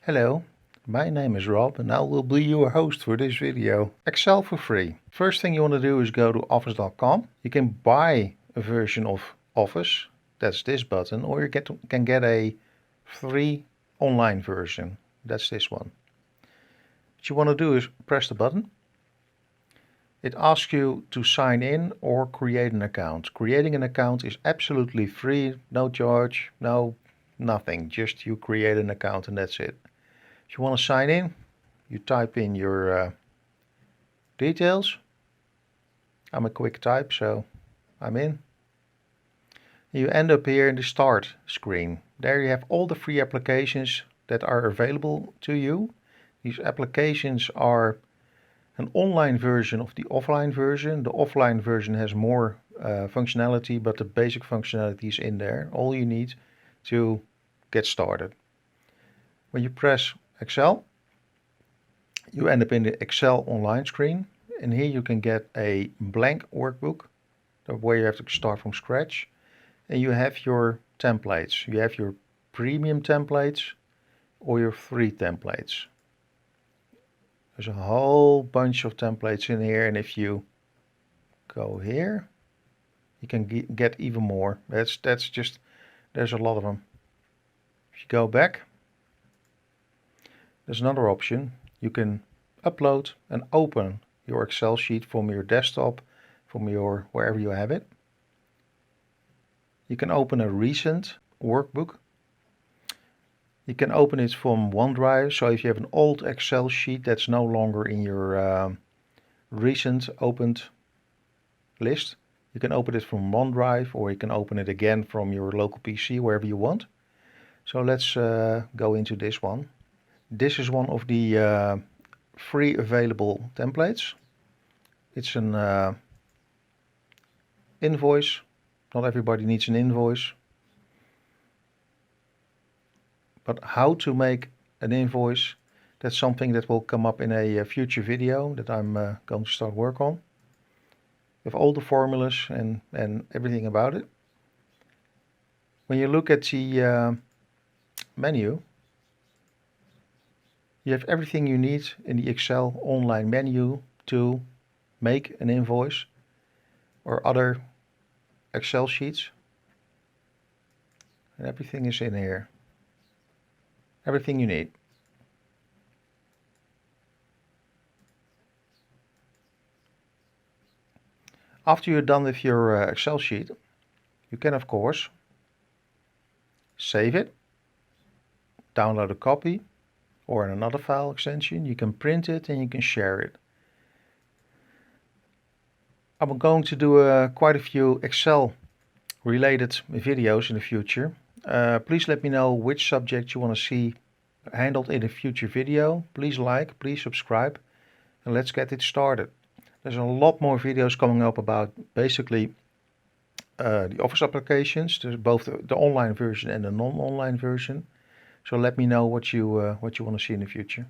Hello, my name is Rob and I will be your host for this video. Excel for free. First thing you want to do is go to office.com. You can buy a version of Office, that's this button, or you can get a free online version, that's this one. What you want to do is press the button. It asks you to sign in or create an account. Creating an account is absolutely free, no charge, nothing, just you create an account and that's it. If you want to sign in, you type in your details. I'm a quick type, so I'm in. You end up here in the start screen. There you have all the free applications that are available to you. These applications are an online version of the offline version. The offline version has more functionality, but the basic functionality is in there. All you need to get started. When you press Excel, you end up in the Excel online screen, and here you can get a blank workbook where you have to start from scratch, and you have your templates. You have your premium templates or your free templates. There's a whole bunch of templates in here, and if you go here, you can get even more. That's just, there's a lot of them. If you go back, there's another option. You can upload and open your Excel sheet from your desktop, from your wherever you have it. You can open a recent workbook. You can open it from OneDrive. So if you have an old Excel sheet that's no longer in your recent opened list, you can open it from OneDrive, or you can open it again from your local PC, wherever you want. So let's go into this one. This is one of the free available templates. It's an invoice. Not everybody needs an invoice. But how to make an invoice, that's something that will come up in a future video that I'm going to start work on. With all the formulas and everything about it. When you look at the menu, you have everything you need in the Excel online menu to make an invoice or other Excel sheets. And everything is in here. Everything you need. After you're done with your Excel sheet, you can of course save it, download a copy, or in another file extension. You can print it and you can share it. I'm going to do quite a few Excel related videos in the future. Please let me know which subject you want to see handled in a future video. Please like, please subscribe, and let's get it started. There's a lot more videos coming up about basically the Office applications. There's both the online version and the non-online version. So let me know what you want to see in the future.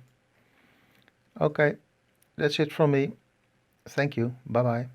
Okay, that's it from me. Thank you. Bye bye.